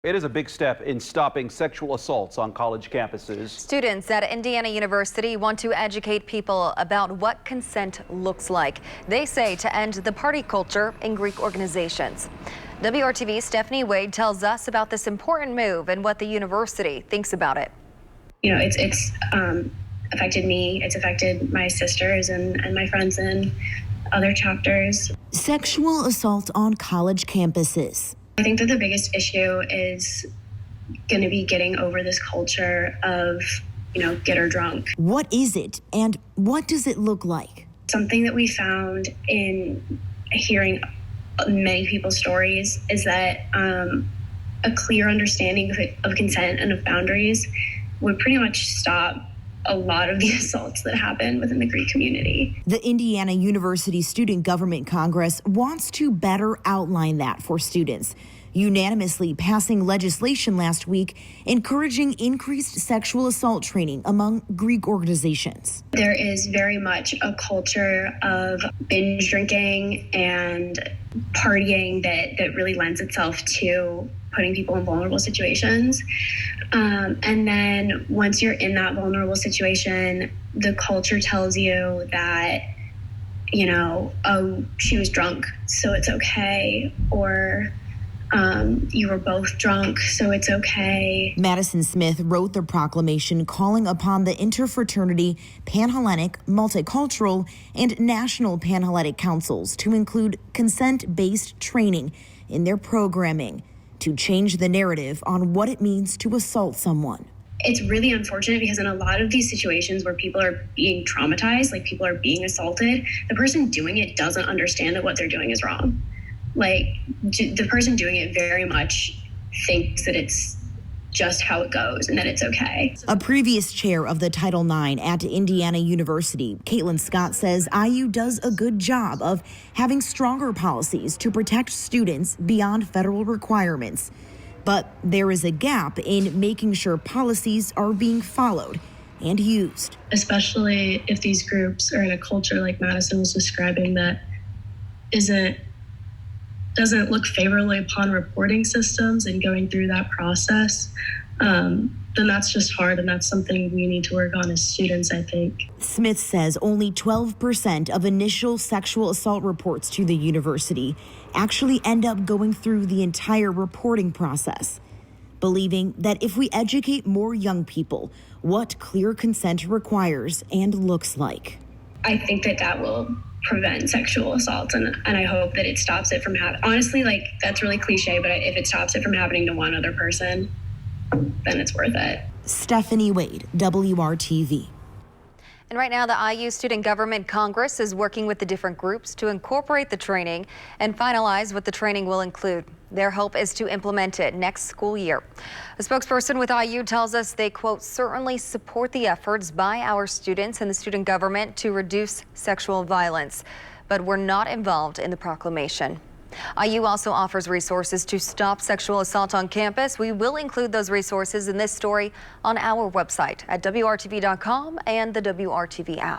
It is a big step in stopping sexual assaults on college campuses. Students at Indiana University want to educate people about what consent looks like. They say to end the party culture in Greek organizations. WRTV's Stephanie Wade tells us about this important move and what the university thinks about it. You know, it's affected me. It's affected my sisters and my friends in other chapters. Sexual assault on college campuses. I think that the biggest issue is going to be getting over this culture of, get her drunk. What is it and what does it look like? Something that we found in hearing many people's stories is that a clear understanding of consent and of boundaries would pretty much stop a lot of the assaults that happen within the Greek community. The Indiana University Student Government Congress wants to better outline that for students, unanimously passing legislation last week encouraging increased sexual assault training among Greek organizations. There is very much a culture of binge drinking and partying that really lends itself to putting people in vulnerable situations. And then once you're in that vulnerable situation, the culture tells you that, oh, she was drunk, so it's okay. Or you were both drunk, so it's okay. Madison Smith wrote the proclamation calling upon the Interfraternity, Panhellenic, Multicultural, and National Panhellenic Councils to include consent-based training in their programming to change the narrative on what it means to assault someone. It's really unfortunate because in a lot of these situations where people are being traumatized, like people are being assaulted, the person doing it doesn't understand that what they're doing is wrong. Like the person doing it very much thinks that it's just how it goes and that it's okay. A previous chair of the Title IX at Indiana University, KAITLIN Scott, says IU does a good job of having stronger policies to protect students beyond federal requirements. But there is a gap in making sure policies are being followed and used. Especially if these groups are in a culture like Madison was describing that doesn't look favorably upon reporting systems and going through that process, then that's just hard, and that's something we need to work on as students, I think. Smith says only 12% of initial sexual assault reports to the university actually end up going through the entire reporting process, believing that if we educate more young people what clear consent requires and looks like. I think that will prevent sexual assault, and I hope that it stops it from happening. Honestly, that's really cliche, but if it stops it from happening to one other person, then it's worth it. Stephanie Wade, WRTV. And right now, the IU Student Government Congress is working with the different groups to incorporate the training and finalize what the training will include. Their hope is to implement it next school year. A spokesperson with IU tells us they, quote, certainly support the efforts by our students and the student government to reduce sexual violence, but we're not involved in the proclamation. IU also offers resources to stop sexual assault on campus. We will include those resources in this story on our website at WRTV.com and the WRTV app.